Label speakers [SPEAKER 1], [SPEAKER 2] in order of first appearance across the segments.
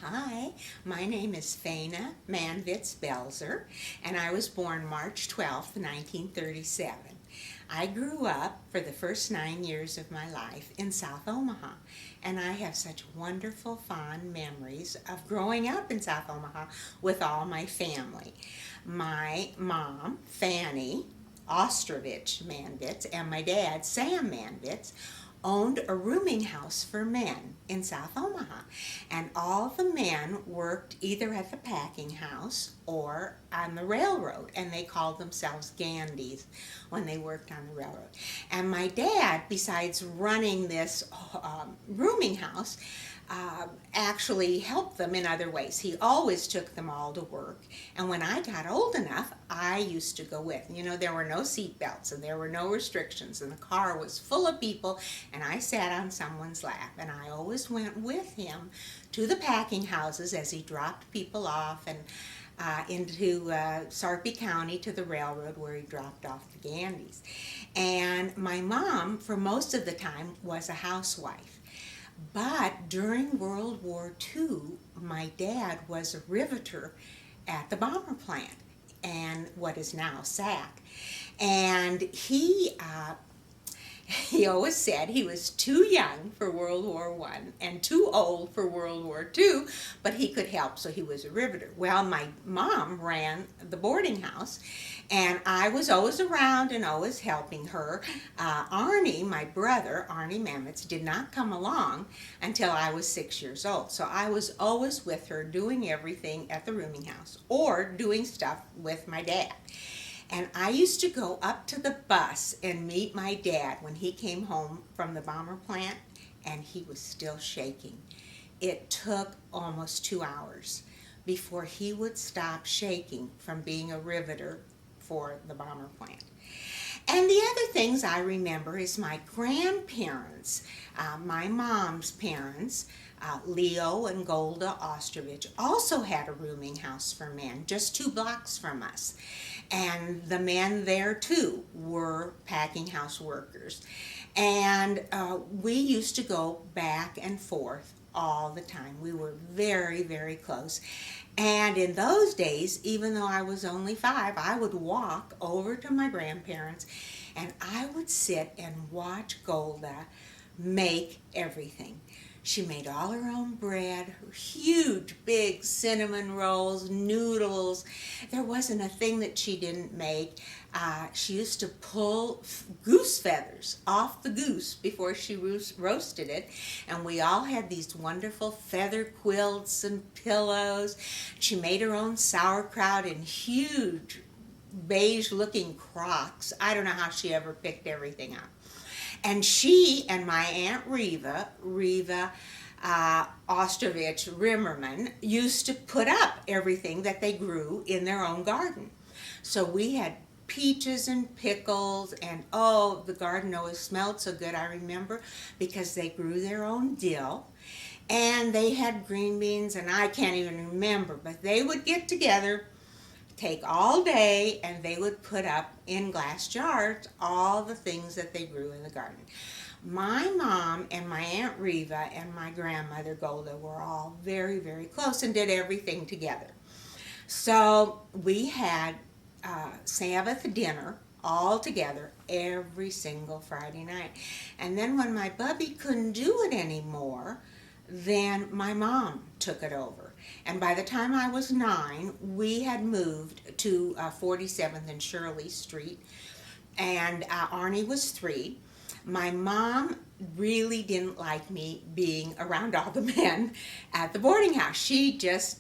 [SPEAKER 1] Hi, my name is Fayna Manvitz Belzer, and I was born March 12th, 1937. I grew up for the first 9 years of my life in South Omaha, and I have such wonderful, fond memories of growing up in South Omaha with all my family. My mom, Fanny Ostrovich Manvitz, and my dad, Sam Manvitz, owned a rooming house for men in South Omaha. And all the men worked either at the packing house or on the railroad, and they called themselves Gandys when they worked on the railroad. And my dad, besides running this rooming house, actually helped them in other ways. He always took them all to work. And when I got old enough, I used to go with. There were no seat belts and there were no restrictions, and the car was full of people, and I sat on someone's lap. And I always went with him to the packing houses as he dropped people off, and into Sarpy County to the railroad where he dropped off the Gandys. And my mom, for most of the time, was a housewife. But during World War II, my dad was a riveter at the bomber plant, and what is now SAC. And he always said he was too young for World War I and too old for World War II, but he could help, so he was a riveter. Well, my mom ran the boarding house, and I was always around and always helping her. Arnie, my brother, Arnie Mametz, did not come along until I was 6 years old, so I was always with her doing everything at the rooming house or doing stuff with my dad. And I used to go up to the bus and meet my dad when he came home from the bomber plant, and he was still shaking. It took almost 2 hours before he would stop shaking from being a riveter for the bomber plant. And the other things I remember is my grandparents, my mom's parents, Leo and Golda Ostrovich, also had a rooming house for men just 2 blocks from us. And the men there too were packing house workers. And we used to go back and forth all the time. We were very, very close. And in those days, even though I was only 5, I would walk over to my grandparents and I would sit and watch Golda make everything. She made all her own bread, her huge, big cinnamon rolls, noodles. There wasn't a thing that she didn't make. She used to pull goose feathers off the goose before she roasted it. And we all had these wonderful feather quilts and pillows. She made her own sauerkraut in huge, beige-looking crocks. I don't know how she ever picked everything up. And she and my Aunt Reva Ostrovich Rimmerman, used to put up everything that they grew in their own garden. So we had peaches and pickles, and oh, the garden always smelled so good, I remember, because they grew their own dill. And they had green beans, and I can't even remember, but they would get together, take all day, and they would put up in glass jars all the things that they grew in the garden. My mom and my Aunt Reva and my grandmother Golda were all very, very close and did everything together. So we had Sabbath dinner all together every single Friday night. And then when my bubby couldn't do it anymore, then my mom took it over. And by the time I was 9, we had moved to 47th and Shirley Street, and Arnie was 3. My mom really didn't like me being around all the men at the boarding house. She just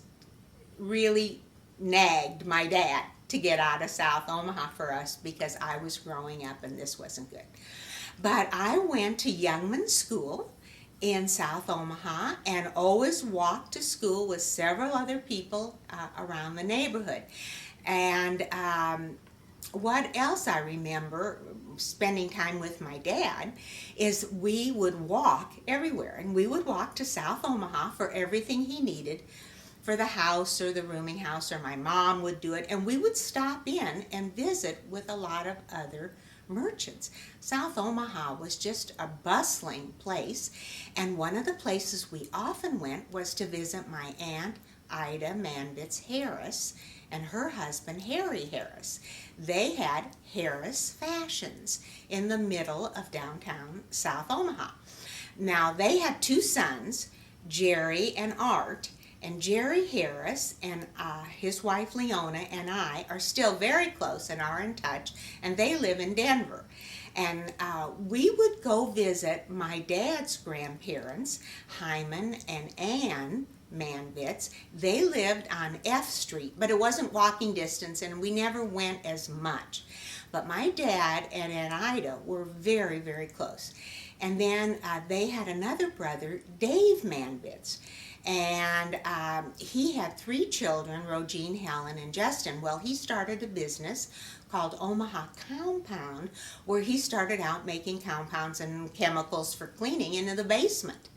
[SPEAKER 1] really nagged my dad to get out of South Omaha for us because I was growing up and this wasn't good. But I went to Youngman's School in South Omaha and always walked to school with several other people around the neighborhood. And what else I remember spending time with my dad is we would walk everywhere, and we would walk to South Omaha for everything he needed for the house or the rooming house, or my mom would do it, and we would stop in and visit with a lot of other merchants. South Omaha was just a bustling place, and one of the places we often went was to visit my Aunt Ida Manvitz Harris and her husband Harry Harris. They had Harris Fashions in the middle of downtown South Omaha. Now, they had two sons, Jerry and Art, and Jerry Harris and his wife Leona and I are still very close and are in touch, and they live in Denver. And we would go visit my dad's grandparents, Hyman and Ann Manvitz. They lived on F Street, but it wasn't walking distance, and we never went as much. But my dad and Aunt Ida were very, very close. And then they had another brother, Dave Manvitz. And he had three children, Rogine, Helen, and Justin. Well, he started a business called Omaha Compound, where he started out making compounds and chemicals for cleaning into the basement.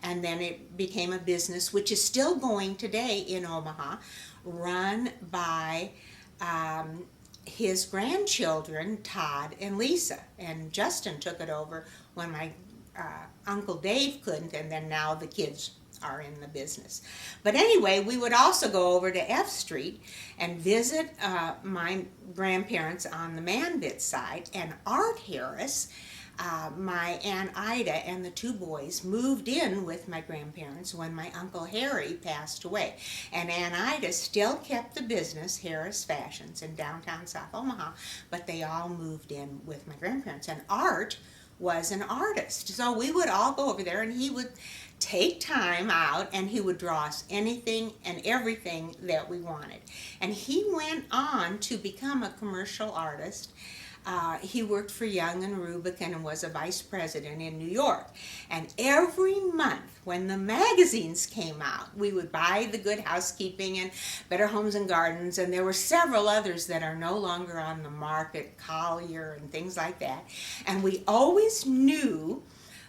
[SPEAKER 1] And then it became a business which is still going today in Omaha, run by his grandchildren, Todd and Lisa. And Justin took it over when my Uncle Dave couldn't, and then now the kids are in the business. But anyway, we would also go over to F Street and visit my grandparents on the Manvitz side, and Art Harris, my Aunt Ida and the two boys moved in with my grandparents when my Uncle Harry passed away. And Aunt Ida still kept the business, Harris Fashions, in downtown South Omaha, but they all moved in with my grandparents. And Art was an artist, so we would all go over there, and he would take time out and he would draw us anything and everything that we wanted. And he went on to become a commercial artist. He worked for Young and Rubicon and was a vice president in New York. And every month when the magazines came out, we would buy the Good Housekeeping and Better Homes and Gardens, and there were several others that are no longer on the market, Collier and things like that. And we always knew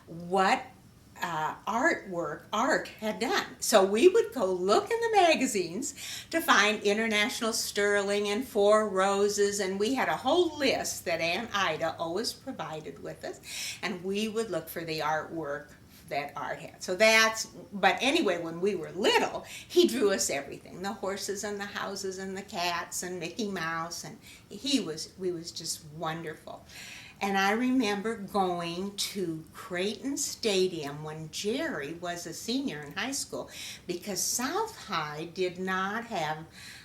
[SPEAKER 1] what artwork Art had done. So we would go look in the magazines to find International Sterling and Four Roses, and we had a whole list that Aunt Ida always provided with us, and we would look for the artwork that Art had. So but anyway, when we were little, he drew us everything, the horses and the houses and the cats and Mickey Mouse, and we was just wonderful. And I remember going to Creighton Stadium when Jerry was a senior in high school, because South High did not have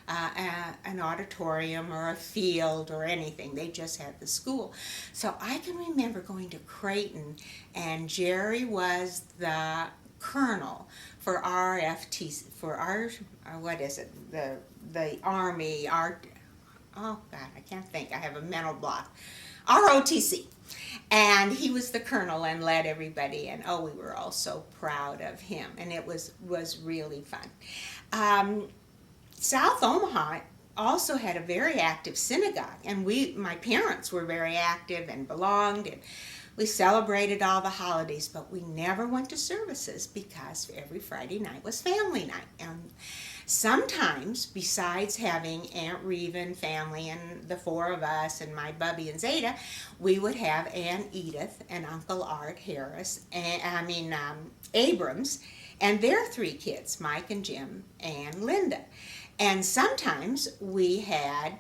[SPEAKER 1] an auditorium or a field or anything. They just had the school. So I can remember going to Creighton, and Jerry was the colonel for RFTC, for our, what is it, the Army, oh God, I can't think, I have a mental block. ROTC. And he was the colonel and led everybody, and we were all so proud of him, and it was really fun. South Omaha also had a very active synagogue, and my parents were very active and belonged, and we celebrated all the holidays, but we never went to services because every Friday night was family night. And sometimes, besides having Aunt Reven family and the four of us and my Bubby and Zeta, we would have Aunt Edith and Uncle Art Harris, Abrams, and their three kids, Mike and Jim and Linda. And sometimes we had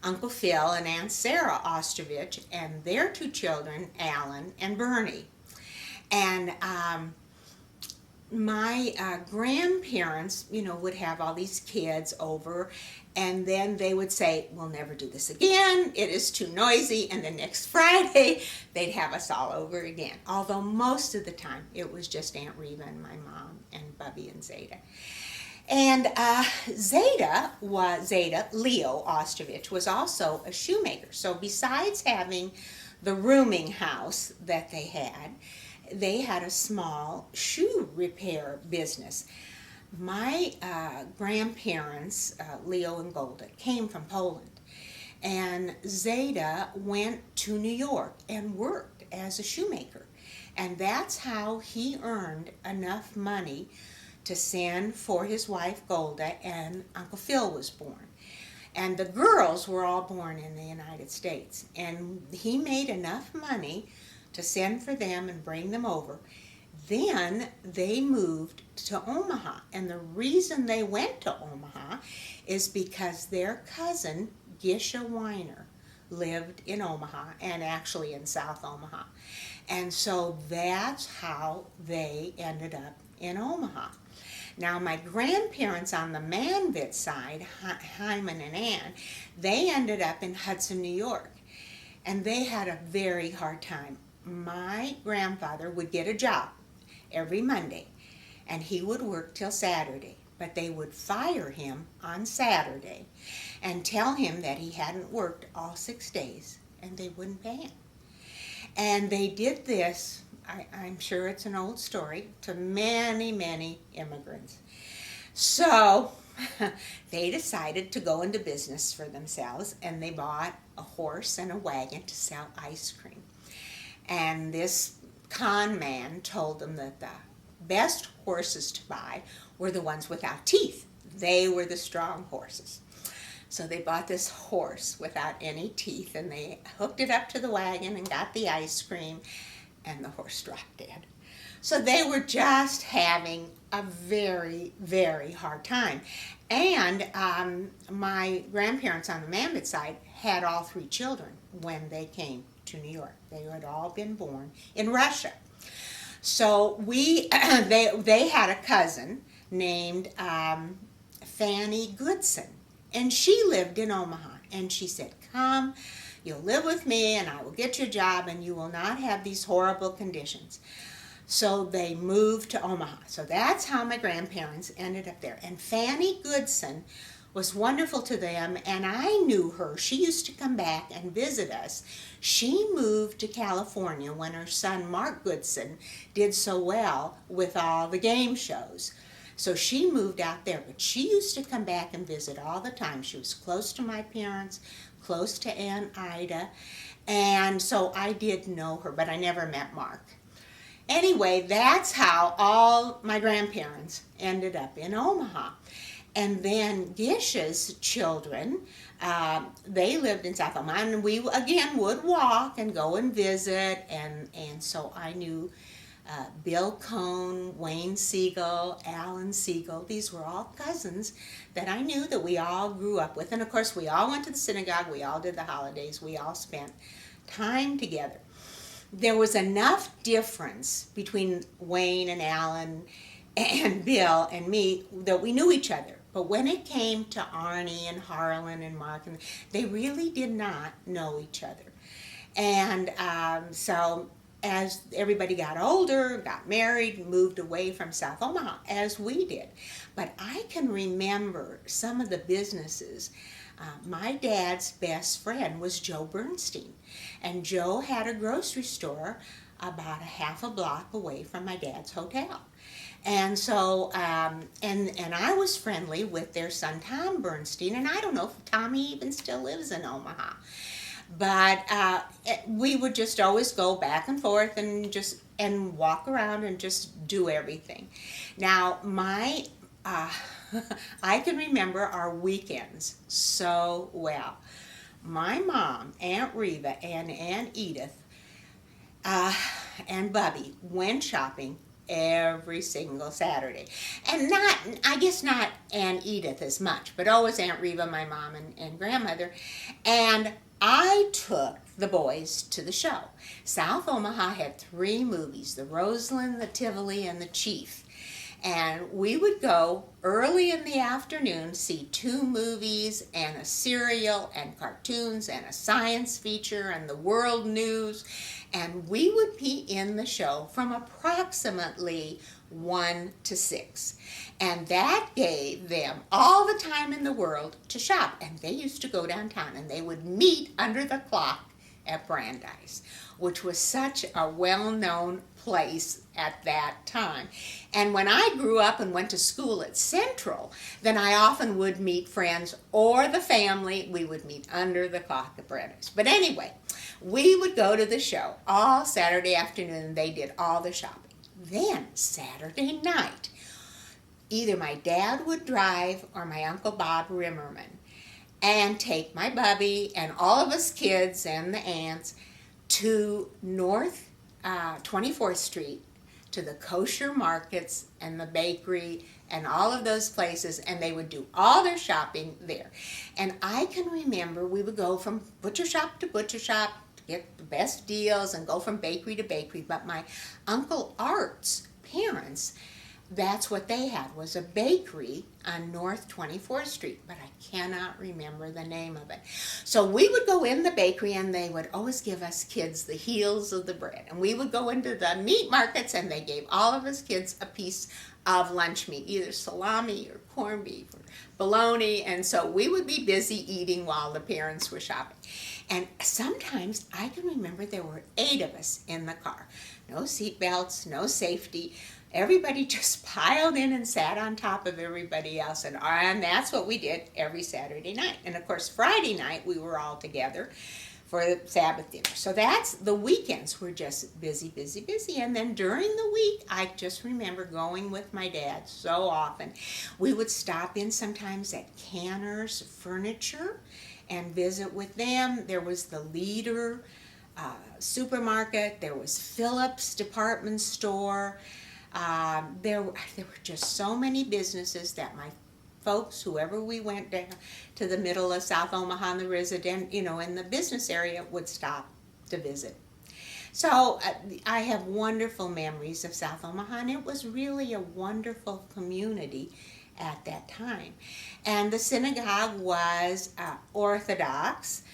[SPEAKER 1] Uncle Phil and Aunt Sarah Ostrovich and their two children, Alan and Bernie. And my grandparents, would have all these kids over, and then they would say, we'll never do this again, it is too noisy, and the next Friday they'd have us all over again. Although most of the time it was just Aunt Reva and my mom and Bubby and Zeta. And Zeta, Leo Ostrovich, was also a shoemaker. So besides having the rooming house that they had a small shoe repair business. My grandparents, Leo and Golda, came from Poland. And Zeta went to New York and worked as a shoemaker. And that's how he earned enough money to send for his wife Golda, and Uncle Phil was born. And the girls were all born in the United States. And he made enough money to send for them and bring them over. Then they moved to Omaha. And the reason they went to Omaha is because their cousin, Gisha Weiner, lived in Omaha, and actually in South Omaha. And so that's how they ended up in Omaha. Now, my grandparents on the Manvit side, Hyman and Ann, they ended up in Hudson, New York. And they had a very hard time. My grandfather would get a job every Monday, and he would work till Saturday. But they would fire him on Saturday and tell him that he hadn't worked all 6 days, and they wouldn't pay him. And they did this, I'm sure it's an old story, to many, many immigrants. So they decided to go into business for themselves, and they bought a horse and a wagon to sell ice cream. And this con man told them that the best horses to buy were the ones without teeth. They were the strong horses. So they bought this horse without any teeth, and they hooked it up to the wagon and got the ice cream, and the horse dropped dead. So they were just having a very, very hard time. And my grandparents on the Mammoth side had all 3 children when they came to New York. They had all been born in Russia. So they had a cousin named Fanny Goodson, and she lived in Omaha. And she said, "Come, you'll live with me, and I will get you a job, and you will not have these horrible conditions." So they moved to Omaha. So that's how my grandparents ended up there. And Fanny Goodson was wonderful to them, and I knew her. She used to come back and visit us. She moved to California when her son Mark Goodson did so well with all the game shows. So she moved out there, but she used to come back and visit all the time. She was close to my parents, close to Aunt Ida, and so I did know her, but I never met Mark. Anyway, that's how all my grandparents ended up in Omaha. And then Gisha's children, they lived in South Omaha, and we again would walk and go and visit, and so I knew Bill Cohn, Wayne Siegel, Alan Siegel. These were all cousins that I knew that we all grew up with. And of course, we all went to the synagogue, we all did the holidays, we all spent time together. There was enough difference between Wayne and Alan and Bill and me that we knew each other. But when it came to Arnie and Harlan and Mark, they really did not know each other. And so as everybody got older, got married, moved away from South Omaha, as we did. But I can remember some of the businesses. My dad's best friend was Joe Bernstein, and Joe had a grocery store about a half a block away from my dad's hotel. And so, and I was friendly with their son Tom Bernstein, and I don't know if Tommy even still lives in Omaha. But we would just always go back and forth and walk around and just do everything. Now, I can remember our weekends so well. My mom, Aunt Reva, and Aunt Edith, and Bubby went shopping every single Saturday. And I guess not Aunt Edith as much, but always Aunt Reva, my mom and grandmother. And I took the boys to the show. South Omaha had 3 movies, the Roseland, the Tivoli, and the Chief. And we would go early in the afternoon, see 2 movies and a serial and cartoons and a science feature and the world news. And we would be in the show from approximately 1 to 6. And that gave them all the time in the world to shop. And they used to go downtown and they would meet under the clock at Brandeis, which was such a well-known place at that time. And when I grew up and went to school at Central, then I often would meet friends or the family. We would meet under the clock at Brandeis. But anyway, we would go to the show all Saturday afternoon. They did all the shopping. Then Saturday night, either my dad would drive or my Uncle Bob Rimmerman. and take my bubby and all of us kids and the aunts to North 24th Street, to the kosher markets and the bakery and all of those places, and they would do all their shopping there. And I can remember we would go from butcher shop to butcher shop to get the best deals and go from bakery to bakery. But my Uncle Art's parents, that's what they had, was a bakery on North 24th Street, but I cannot remember the name of it. So we would go in the bakery, and they would always give us kids the heels of the bread. And we would go into the meat markets, and they gave all of us kids a piece of lunch meat, either salami or corned beef or bologna. And so we would be busy eating while the parents were shopping. And sometimes I can remember there were 8 of us in the car. No seat belts, no safety. Everybody just piled in and sat on top of everybody else. And that's what we did every Saturday night. And of course, Friday night we were all together for the Sabbath dinner. So that's the weekends were just busy, busy, busy. And then during the week, I just remember going with my dad so often. We would stop in sometimes at Canner's Furniture and visit with them. There was the Leader supermarket. There was Phillips department store. There were just so many businesses that my folks, whoever we went to the middle of South Omaha and the resident, in the business area, would stop to visit. So I have wonderful memories of South Omaha, and it was really a wonderful community at that time. And the synagogue was Orthodox.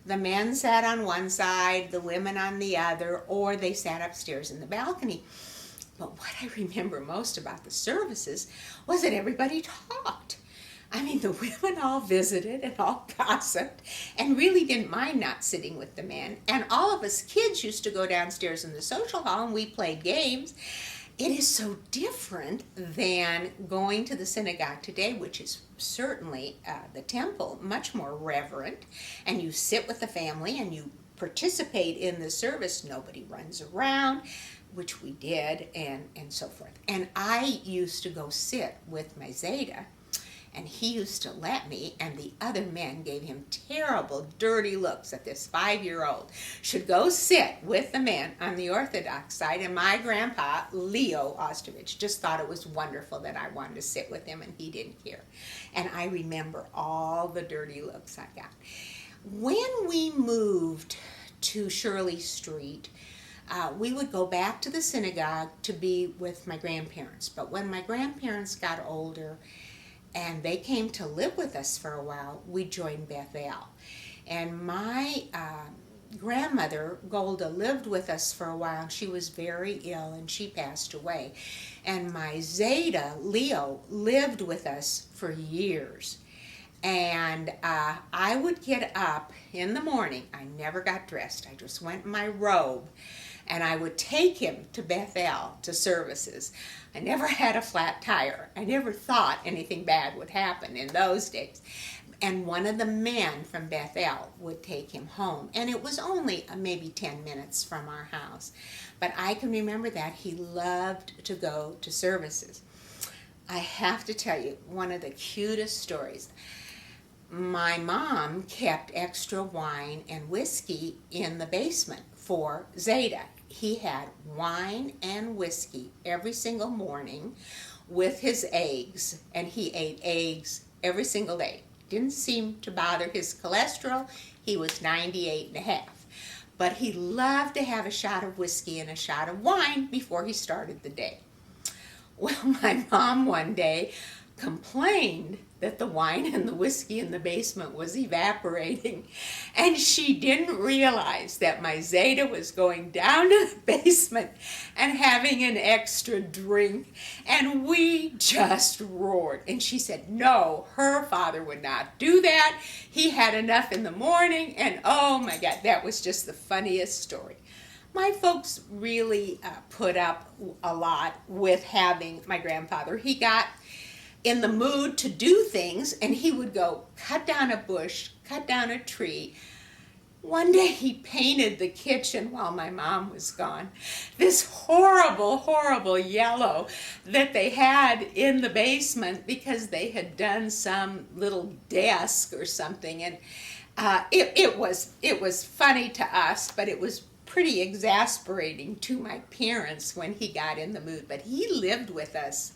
[SPEAKER 1] The men sat on one side, the women on the other, or they sat upstairs in the balcony. But what I remember most about the services was that everybody talked. I mean, the women all visited and all gossiped and really didn't mind not sitting with the men. And all of us kids used to go downstairs in the social hall and we played games. It is so different than going to the synagogue today, which is certainly the temple, much more reverent. And you sit with the family and you participate in the service. Nobody runs around, which we did, and so forth. And I used to go sit with my Zeta, and he used to let me, and the other men gave him terrible, dirty looks that this 5-year-old should go sit with the men on the Orthodox side, and my grandpa, Leo Osterich, just thought it was wonderful that I wanted to sit with him, and he didn't care. And I remember all the dirty looks I got. When we moved to Shirley Street, we would go back to the synagogue to be with my grandparents. But when my grandparents got older and they came to live with us for a while, we joined Bethel. And my grandmother, Golda, lived with us for a while, and she was very ill, and she passed away. And my Zeta, Leo, lived with us for years. And I would get up in the morning. I never got dressed. I just went in my robe. And I would take him to Bethel to services. I never had a flat tire. I never thought anything bad would happen in those days. And one of the men from Bethel would take him home. And it was only maybe 10 minutes from our house. But I can remember that he loved to go to services. I have to tell you, one of the cutest stories. My mom kept extra wine and whiskey in the basement for Zeta. He had wine and whiskey every single morning with his eggs, and he ate eggs every single day. Didn't seem to bother his cholesterol. He was 98 and a half. But he loved to have a shot of whiskey and a shot of wine before he started the day. Well, my mom one day complained that the wine and the whiskey in the basement was evaporating, and she didn't realize that my Zeta was going down to the basement and having an extra drink, and we just roared. And she said no, her father would not do that. He had enough in the morning, and oh my God, that was just the funniest story. My folks really put up a lot with having my grandfather. He got in the mood to do things, and he would go cut down a bush, cut down a tree, One day he painted the kitchen while my mom was gone. This horrible, horrible yellow that they had in the basement because they had done some little desk or something. And it was funny to us, but it was pretty exasperating to my parents when he got in the mood. But he lived with us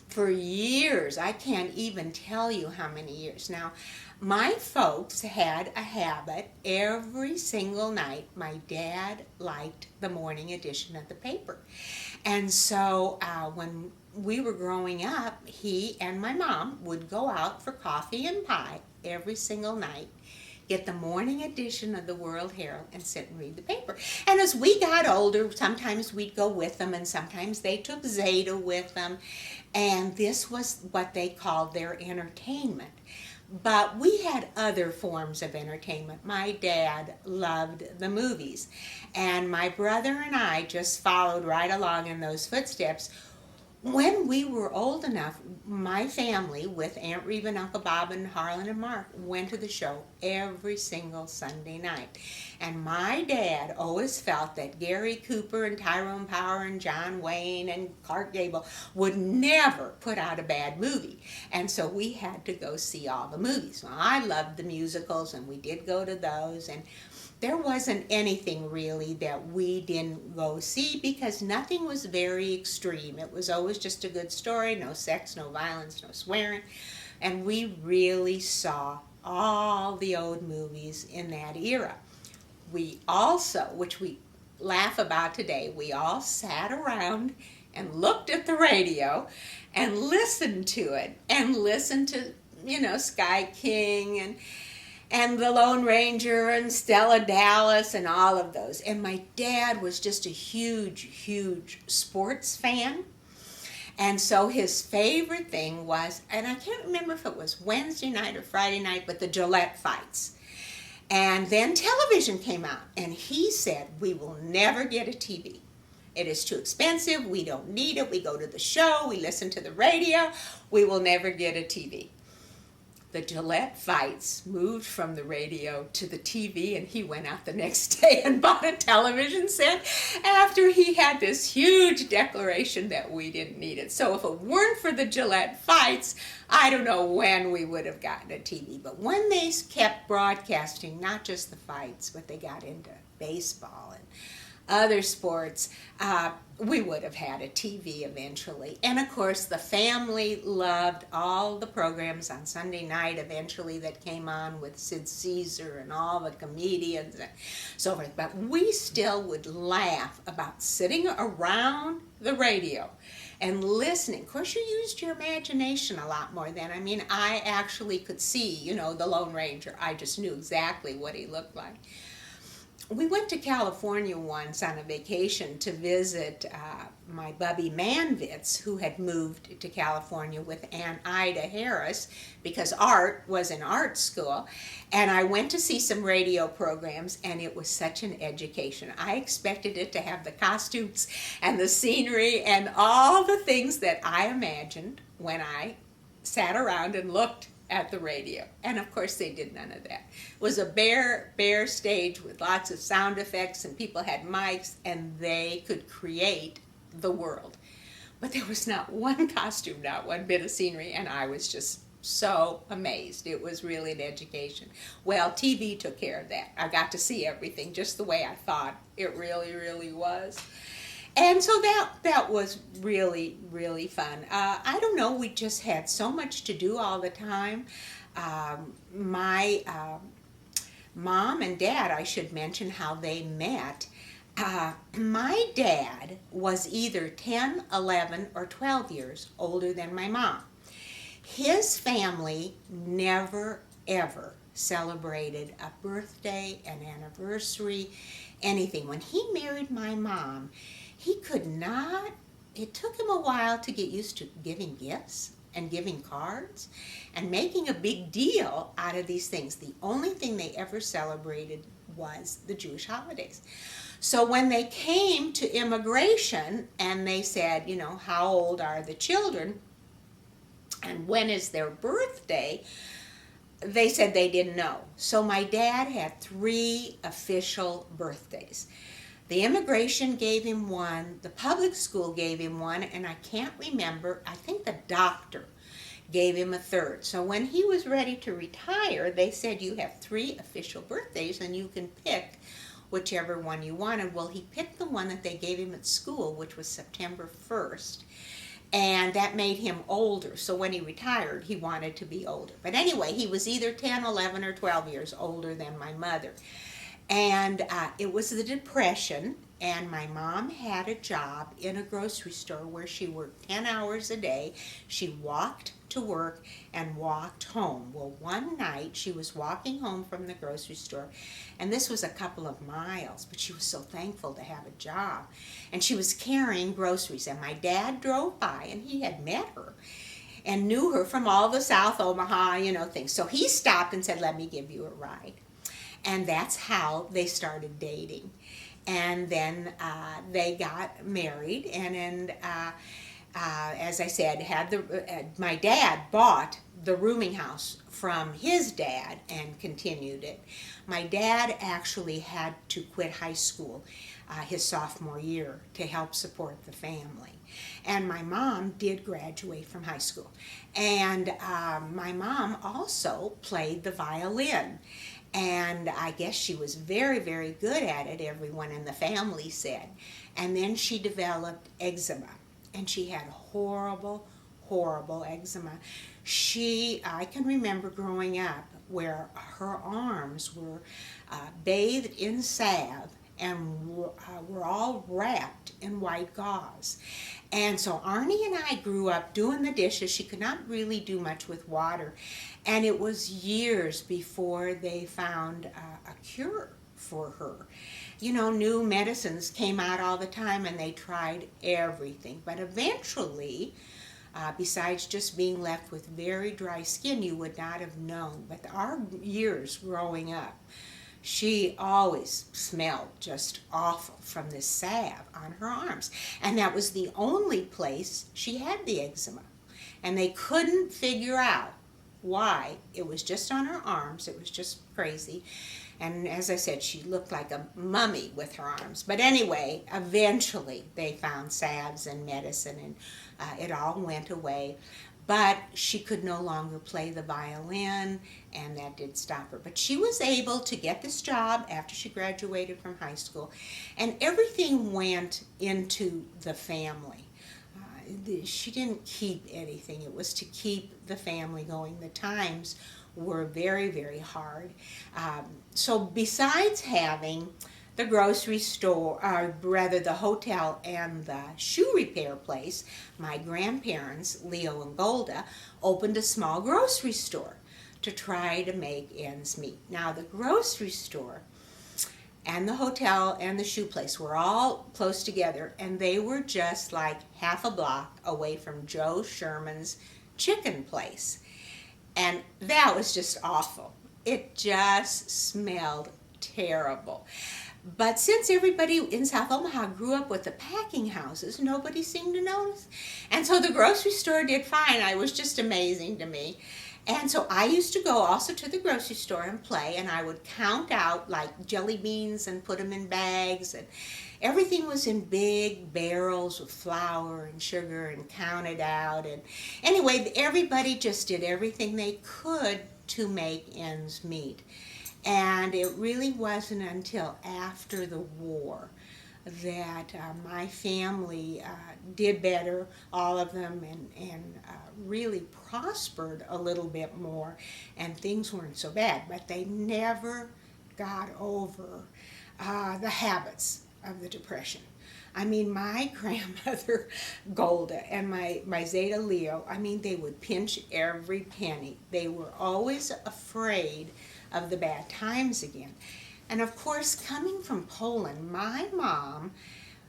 [SPEAKER 1] for years. I can't even tell you how many years. Now, my folks had a habit every single night. My dad liked the morning edition of the paper. And so when we were growing up, he and my mom would go out for coffee and pie every single night, get the morning edition of the World Herald, and sit and read the paper. And as we got older, sometimes we'd go with them, and sometimes they took Zeta with them. And this was what they called their entertainment. But we had other forms of entertainment. My dad loved the movies, and my brother and I just followed right along in those footsteps. When we were old enough, my family, with Aunt Reba and Uncle Bob and Harlan and Mark, went to the show every single Sunday night. And my dad always felt that Gary Cooper and Tyrone Power and John Wayne and Clark Gable would never put out a bad movie. And so we had to go see all the movies. Well, I loved the musicals, and we did go to those. And there wasn't anything really that we didn't go see because nothing was very extreme. It was always just a good story, no sex, no violence, no swearing. And we really saw all the old movies in that era. We also, which we laugh about today, we all sat around and looked at the radio and listened to it and listened to, Sky King and the Lone Ranger and Stella Dallas and all of those. And my dad was just a huge, huge sports fan. And so his favorite thing was, and I can't remember if it was Wednesday night or Friday night, but the Gillette fights. And then television came out, and he said, we will never get a TV. It is too expensive. We don't need it. We go to the show. We listen to the radio. We will never get a TV. The Gillette fights moved from the radio to the TV, and he went out the next day and bought a television set after he had this huge declaration that we didn't need it. So if it weren't for the Gillette fights, I don't know when we would have gotten a TV. But when they kept broadcasting, not just the fights, but they got into baseball and other sports, we would have had a TV eventually. And of course, the family loved all the programs on Sunday night eventually that came on with Sid Caesar and all the comedians and so forth. But we still would laugh about sitting around the radio and listening. Of course, you used your imagination a lot more then. I mean, I actually could see, the Lone Ranger. I just knew exactly what he looked like. We went to California once on a vacation to visit my Bubby Manvitz, who had moved to California with Aunt Ida Harris because Art was in art school. And I went to see some radio programs, and it was such an education. I expected it to have the costumes and the scenery and all the things that I imagined when I sat around and looked at the radio. And of course they did none of that. It was a bare stage with lots of sound effects, and people had mics, and they could create the world. But there was not one costume, not one bit of scenery, and I was just so amazed. It was really an education. Well, TV took care of that. I got to see everything just the way I thought it really, really was. And so that was really, really fun. I don't know, we just had so much to do all the time. My mom and dad, I should mention how they met. My dad was either 10, 11, or 12 years older than my mom. His family never, ever celebrated a birthday, an anniversary, anything. When he married my mom, he could not, it took him a while to get used to giving gifts and giving cards and making a big deal out of these things. The only thing they ever celebrated was the Jewish holidays. So when they came to immigration and they said, how old are the children and when is their birthday, they said they didn't know. So my dad had 3 official birthdays. The immigration gave him one, the public school gave him one, and I can't remember, I think the doctor gave him a third. So when he was ready to retire, they said, you have 3 official birthdays and you can pick whichever one you wanted. Well, he picked the one that they gave him at school, which was September 1st. And that made him older. So when he retired, he wanted to be older. But anyway, he was either 10, 11, or 12 years older than my mother. And it was the Depression, and my mom had a job in a grocery store where she worked 10 hours a day. She walked to work and walked home. Well, one night she was walking home from the grocery store, and this was a couple of miles, but she was so thankful to have a job. And she was carrying groceries, and my dad drove by, and he had met her and knew her from all the South Omaha, things. So he stopped and said, let me give you a ride. And that's how they started dating. And then they got married, and then, as I said, my dad bought the rooming house from his dad and continued it. My dad actually had to quit high school his sophomore year to help support the family. And my mom did graduate from high school. And my mom also played the violin. And I guess she was very, very good at it, everyone in the family said. And then she developed eczema. And she had horrible, horrible eczema. I can remember growing up where her arms were bathed in salve and were all wrapped in white gauze. And so Arnie and I grew up doing the dishes. She could not really do much with water. And it was years before they found a cure for her. New medicines came out all the time, and they tried everything. But eventually, besides just being left with very dry skin, you would not have known. But our years growing up, she always smelled just awful from this salve on her arms. And that was the only place she had the eczema. And they couldn't figure out why. It was just on her arms. It was just crazy. And as I said, she looked like a mummy with her arms. But anyway, eventually they found salves and medicine, and it all went away. But she could no longer play the violin, and that did stop her. But she was able to get this job after she graduated from high school, and everything went into the family. She didn't keep anything. It was to keep the family going. The times were very, very hard. So besides having the grocery store, or rather the hotel and the shoe repair place, my grandparents, Leo and Golda, opened a small grocery store to try to make ends meet. Now the grocery store and the hotel and the shoe place were all close together, and they were just like half a block away from Joe Sherman's chicken place. And that was just awful. It just smelled terrible. But since everybody in South Omaha grew up with the packing houses, nobody seemed to notice. And so the grocery store did fine. It was just amazing to me. And so I used to go also to the grocery store and play, and I would count out like jelly beans and put them in bags, and everything was in big barrels with flour and sugar, and counted out. And anyway, everybody just did everything they could to make ends meet. And it really wasn't until after the war that my family did better, all of them, and really prospered a little bit more, and things weren't so bad. But they never got over the habits of the Depression. I mean, my grandmother Golda and my Zeta Leo, I mean, they would pinch every penny. They were always afraid of the bad times again. And of course, coming from Poland, my mom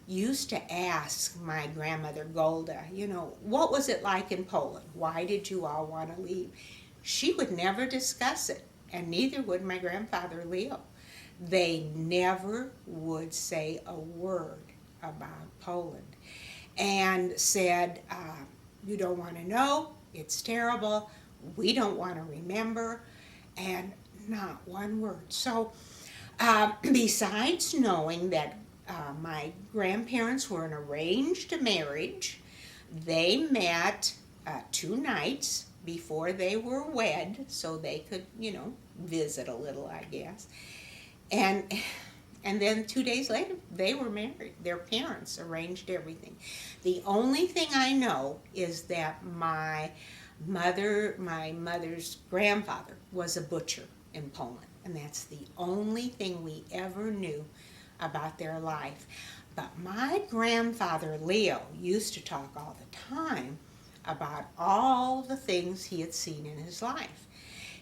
[SPEAKER 1] used to ask my grandmother Golda, what was it like in Poland? Why did you all want to leave? She would never discuss it, and neither would my grandfather Leo. They never would say a word about Poland, and said, you don't want to know, it's terrible, we don't want to remember. and not one word. So, besides knowing that my grandparents were an arranged marriage, they met 2 nights before they were wed, so they could, visit a little, I guess. And and then 2 days later, they were married. Their parents arranged everything. The only thing I know is that my mother's grandfather was a butcher in Poland, and that's the only thing we ever knew about their life. But my grandfather Leo used to talk all the time about all the things he had seen in his life.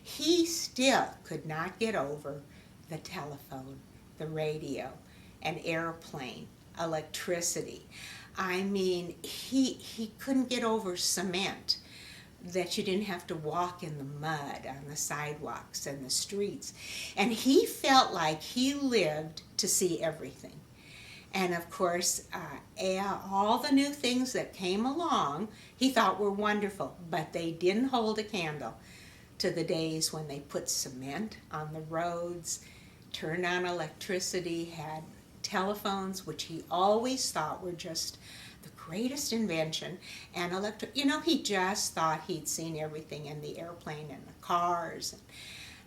[SPEAKER 1] He still could not get over the telephone, the radio, an airplane, electricity. I mean, he couldn't get over cement, that you didn't have to walk in the mud on the sidewalks and the streets. And he felt like he lived to see everything. And of course, all the new things that came along, he thought were wonderful, but they didn't hold a candle to the days when they put cement on the roads, turned on electricity, had telephones, which he always thought were just the greatest invention, and he just thought he'd seen everything in the airplane and the cars, and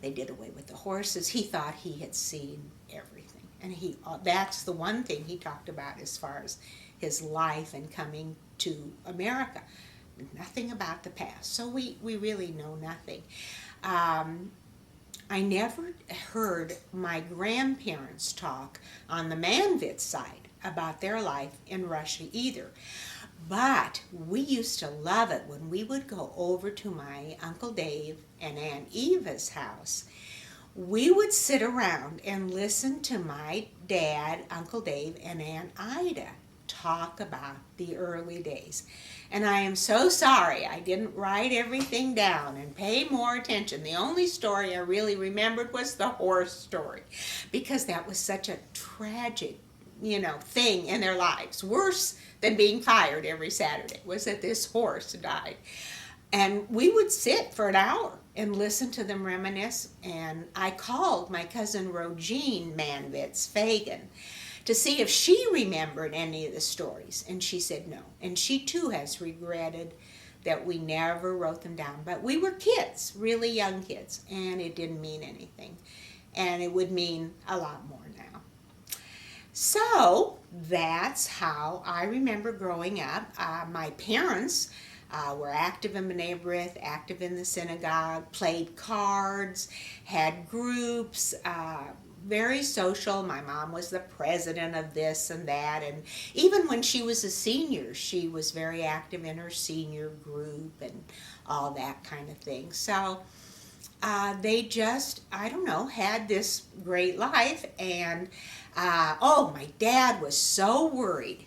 [SPEAKER 1] they did away with the horses. He thought he had seen everything. And that's the one thing he talked about as far as his life and coming to America. Nothing about the past. So we really know nothing. I never heard my grandparents talk on the Manvitz side about their life in Russia either. But we used to love it when we would go over to my Uncle Dave and Aunt Eva's house. We would sit around and listen to my dad, Uncle Dave, and Aunt Ida talk about the early days. And I am so sorry I didn't write everything down and pay more attention. The only story I really remembered was the horse story, because that was such a tragic, thing in their lives. Worse than being fired every Saturday was that this horse died. And we would sit for an hour and listen to them reminisce. And I called my cousin Rogine Manvitz Fagan to see if she remembered any of the stories. And she said no. And she too has regretted that we never wrote them down. But we were kids, really young kids, and it didn't mean anything. And it would mean a lot more now. So that's how I remember growing up. My parents were active in B'nai B'rith, active in the synagogue, played cards, had groups, very social. My mom was the president of this and that, and even when she was a senior, she was very active in her senior group and all that kind of thing. So they just, had this great life. And my dad was so worried.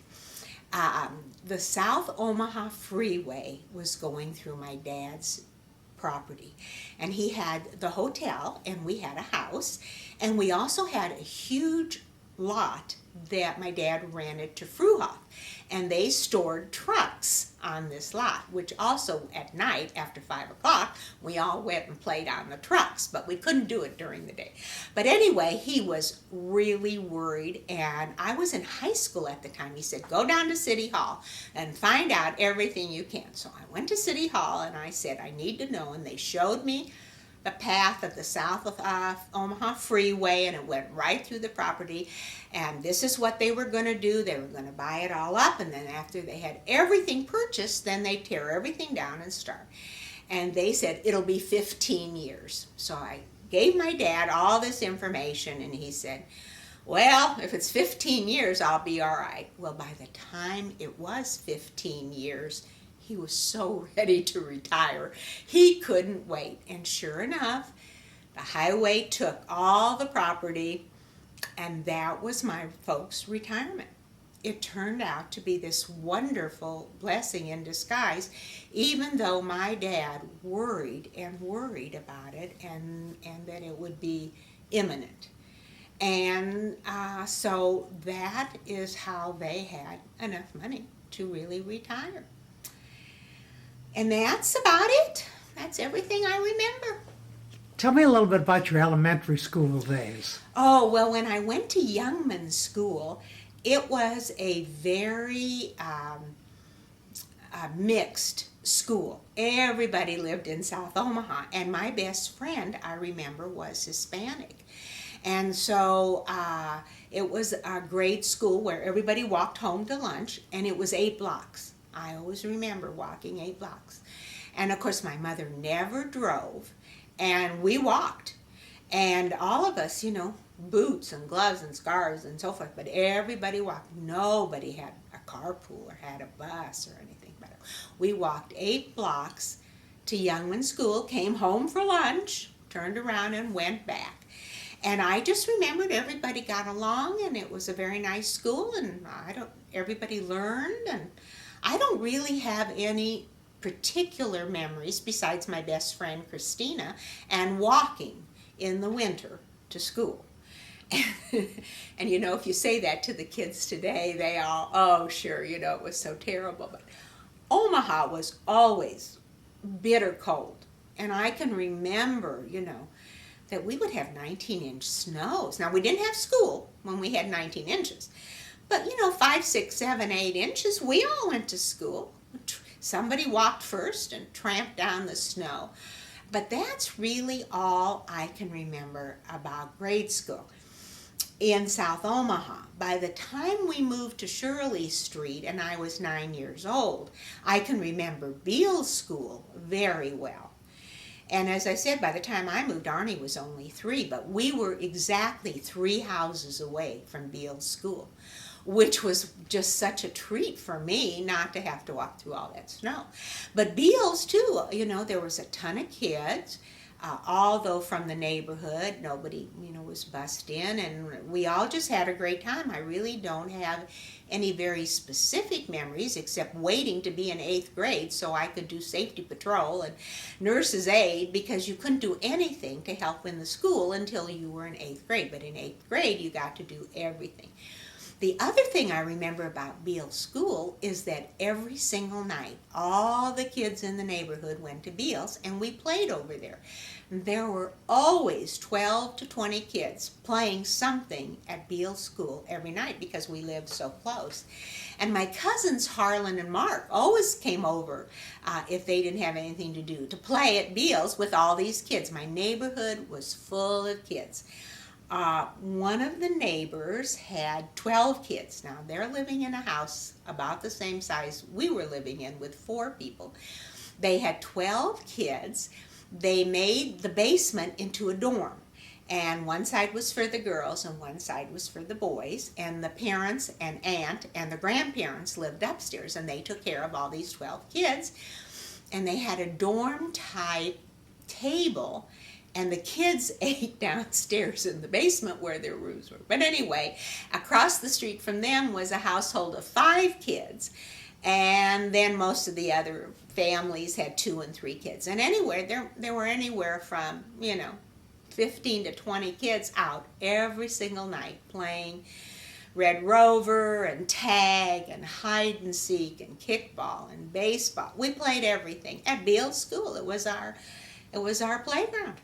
[SPEAKER 1] The South Omaha Freeway was going through my dad's property, and he had the hotel, and we had a house, and we also had a huge lot that my dad rented to Fruhoff, and they stored trucks on this lot, which also at night after 5 o'clock we all went and played on the trucks, but we couldn't do it during the day. But anyway, he was really worried, and I was in high school at the time. He said, go down to City Hall and find out everything you can. So I went to City Hall and I said, I need to know, and they showed me the path of the South of Omaha Freeway, and it went right through the property. And this is what they were going to do. They were going to buy it all up, and then after they had everything purchased, then they'd tear everything down and start. And they said, it'll be 15 years. So I gave my dad all this information, and he said, well, if it's 15 years, I'll be all right. Well, by the time it was 15 years, he was so ready to retire. He couldn't wait. And sure enough, the highway took all the property, and that was my folks' retirement. It turned out to be this wonderful blessing in disguise, even though my dad worried and worried about it, and that it would be imminent. And so that is how they had enough money to really retire. And that's about it. That's everything I remember.
[SPEAKER 2] Tell me a little bit about your elementary school days.
[SPEAKER 1] Oh, well, when I went to Youngman School, it was a very mixed school. Everybody lived in South Omaha, and my best friend, I remember, was Hispanic. And so it was a grade school where everybody walked home to lunch, and it was 8 blocks. I always remember walking 8 blocks. And of course, my mother never drove, and we walked. And all of us, boots and gloves and scarves and so forth, but everybody walked. Nobody had a carpool or had a bus or anything. But we walked 8 blocks to Youngman School, came home for lunch, turned around and went back. And I just remembered everybody got along, and it was a very nice school, and everybody learned, and I don't really have any particular memories besides my best friend Christina and walking in the winter to school. And if you say that to the kids today, they all, oh sure, it was so terrible. But Omaha was always bitter cold. And I can remember, that we would have 19-inch snows. Now, we didn't have school when we had 19 inches. But, 5, 6, 7, 8 inches, we all went to school. Somebody walked first and tramped down the snow. But that's really all I can remember about grade school in South Omaha. By the time we moved to Shirley Street and I was 9 years old, I can remember Beals School very well. And as I said, by the time I moved, Arnie was only 3, but we were exactly 3 houses away from Beals School, which was just such a treat for me not to have to walk through all that snow. But Beals, too, there was a ton of kids, although from the neighborhood, nobody, was bussed in, and we all just had a great time. I really don't have any very specific memories except waiting to be in 8th grade so I could do safety patrol and nurse's aide, because you couldn't do anything to help in the school until you were in 8th grade. But in 8th grade, you got to do everything. The other thing I remember about Beals School is that every single night, all the kids in the neighborhood went to Beals, and we played over there. There were always 12 to 20 kids playing something at Beals School every night because we lived so close. And my cousins Harlan and Mark always came over if they didn't have anything to do to play at Beals with all these kids. My neighborhood was full of kids. One of the neighbors had 12 kids. Now, they're living in a house about the same size we were living in with 4 people. They had 12 kids. They made the basement into a dorm. And one side was for the girls and one side was for the boys. And the parents and aunt and the grandparents lived upstairs, and they took care of all these 12 kids. And they had a dorm-type table, and the kids ate downstairs in the basement where their rooms were. But anyway, across the street from them was a household of 5 kids, and then most of the other families had 2 and 3 kids. And anywhere, there were anywhere from, 15 to 20 kids out every single night playing Red Rover and tag and hide and seek and kickball and baseball. We played everything at Beals School. It was our playground.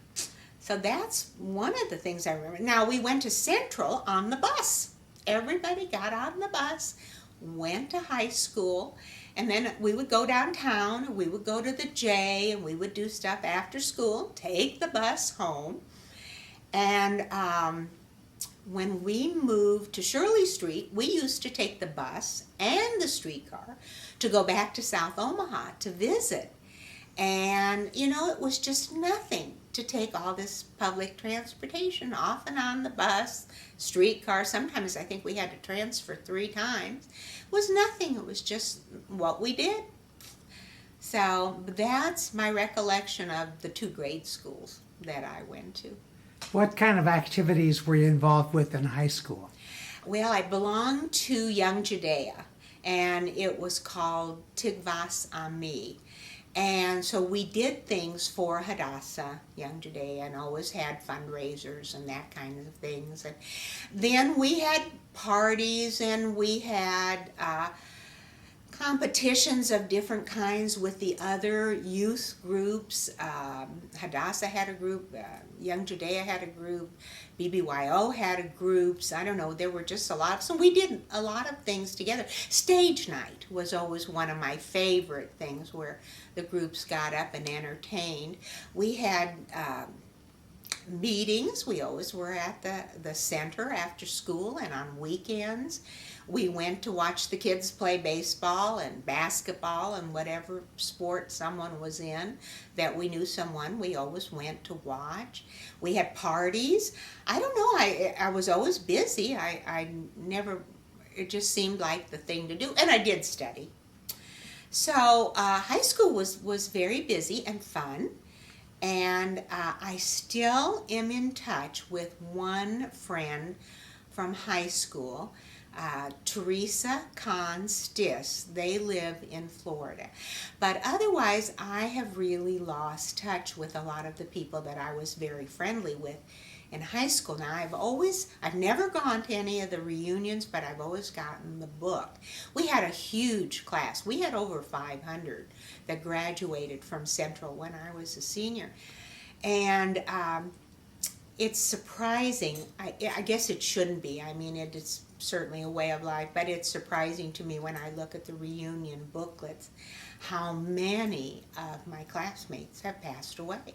[SPEAKER 1] So that's one of the things I remember. Now, we went to Central on the bus. Everybody got on the bus, went to high school, and then we would go downtown, and we would go to the J, and we would do stuff after school, take the bus home. And when we moved to Shirley Street, we used to take the bus and the streetcar to go back to South Omaha to visit. And, it was just nothing to take all this public transportation off and on the bus, streetcar. Sometimes I think we had to transfer 3 times. It was nothing. It was just what we did. So that's my recollection of the 2 grade schools that I went to.
[SPEAKER 2] What kind of activities were you involved with in high school?
[SPEAKER 1] Well, I belonged to Young Judea, and it was called Tigvas Ami. And so we did things for Hadassah, Young Judea, and always had fundraisers and that kind of things. And then we had parties, and we had competitions of different kinds with the other youth groups. Hadassah had a group, Young Judea had a group, BBYO had a groups. I don't know, there were just a lot. So we did a lot of things together. Stage night was always one of my favorite things, where the groups got up and entertained. We had meetings. We always were at the center after school and on weekends. We went to watch the kids play baseball and basketball and whatever sport someone was in that we knew someone, we always went to watch. We had parties. I don't know, I was always busy. I never, it just seemed like the thing to do. And I did study. So high school was very busy and fun. And I still am in touch with one friend from high school, Teresa Kahn Stiss. They live in Florida. But otherwise, I have really lost touch with a lot of the people that I was very friendly with in high school. Now, I've never gone to any of the reunions, but I've always gotten the book. We had a huge class. We had over 500 that graduated from Central when I was a senior. And it's surprising. I guess it shouldn't be. I mean, it's certainly a way of life, but it's surprising to me when I look at the reunion booklets how many of my classmates have passed away.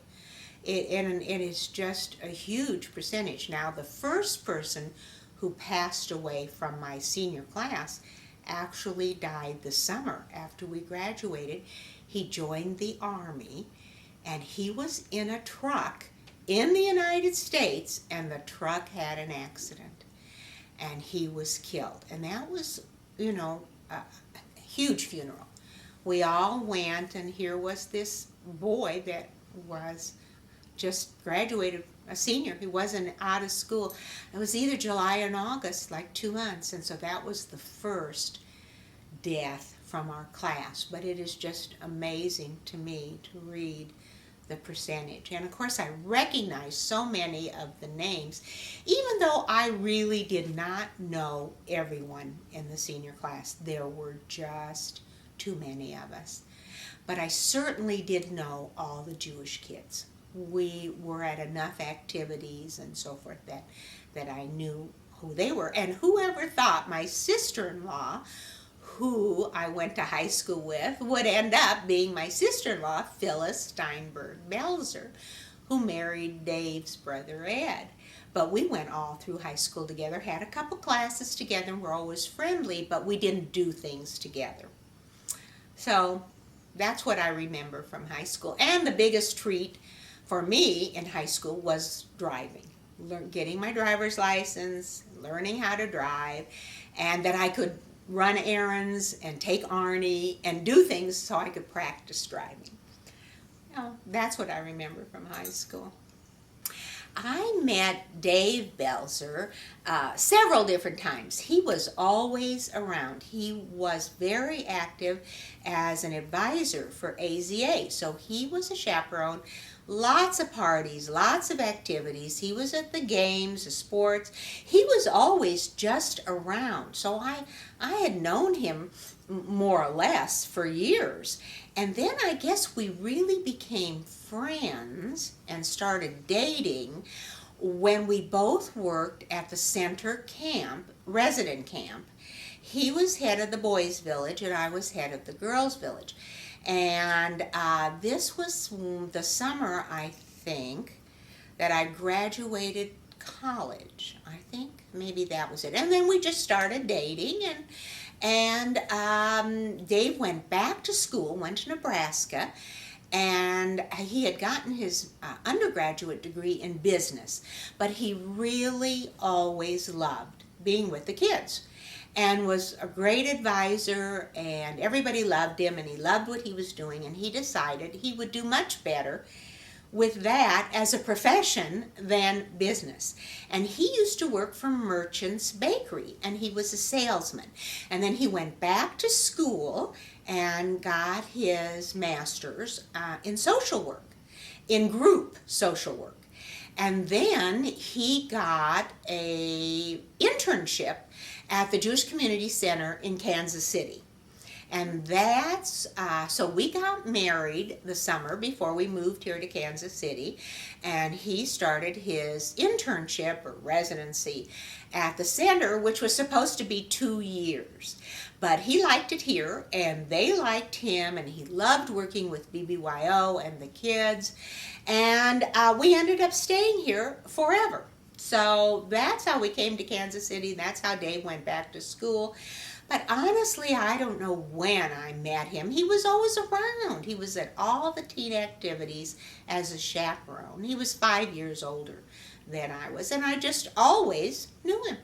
[SPEAKER 1] And it is just a huge percentage. Now, the first person who passed away from my senior class actually died the summer after we graduated. He joined the Army, and he was in a truck in the United States, and the truck had an accident, and he was killed. And that was, a huge funeral. We all went, and here was this boy that was just graduated, a senior. He wasn't out of school. It was either July and August, like 2 months, and so that was the first death from our class. But it is just amazing to me to read the percentage. And of course, I recognize so many of the names, even though I really did not know everyone in the senior class. There were just too many of us. But I certainly did know all the Jewish kids. We were at enough activities and so forth that I knew who they were. And whoever thought my sister-in-law, who I went to high school with, would end up being my sister-in-law, Phyllis Steinberg Belzer, who married Dave's brother Ed. But we went all through high school together, had a couple classes together, and were always friendly, but we didn't do things together. So that's what I remember from high school. And the biggest treat for me in high school was driving. Getting my driver's license, learning how to drive, and that I could run errands and take Arnie and do things so I could practice driving. That's what I remember from high school. I met Dave Belzer several different times. He was always around. He was very active as an advisor for AZA, so he was a chaperone. Lots of parties, lots of activities. He was at the games, the sports. He was always just around. So I had known him more or less for years. And then I guess we really became friends and started dating when we both worked at the center camp, resident camp. He was head of the boys' village and I was head of the girls' village. And this was the summer, I think, that I graduated college. I think maybe that was it. And then we just started dating, and Dave went back to school, went to Nebraska, and he had gotten his undergraduate degree in business. But he really always loved being with the kids, and was a great advisor, and everybody loved him, and he loved what he was doing, and he decided he would do much better with that as a profession than business. And he used to work for Merchant's Bakery, and he was a salesman. And then he went back to school and got his master's in social work, in group social work. And then he got a internship at the Jewish Community Center in Kansas City. And that's, so we got married the summer before we moved here to Kansas City, and he started his internship or residency at the center, which was supposed to be 2 years. But he liked it here, and they liked him, and he loved working with BBYO and the kids, and we ended up staying here forever. So that's how we came to Kansas City. That's how Dave went back to school. But honestly, I don't know when I met him. He was always around. He was at all the teen activities as a chaperone. He was 5 years older than I was, and I just always knew him.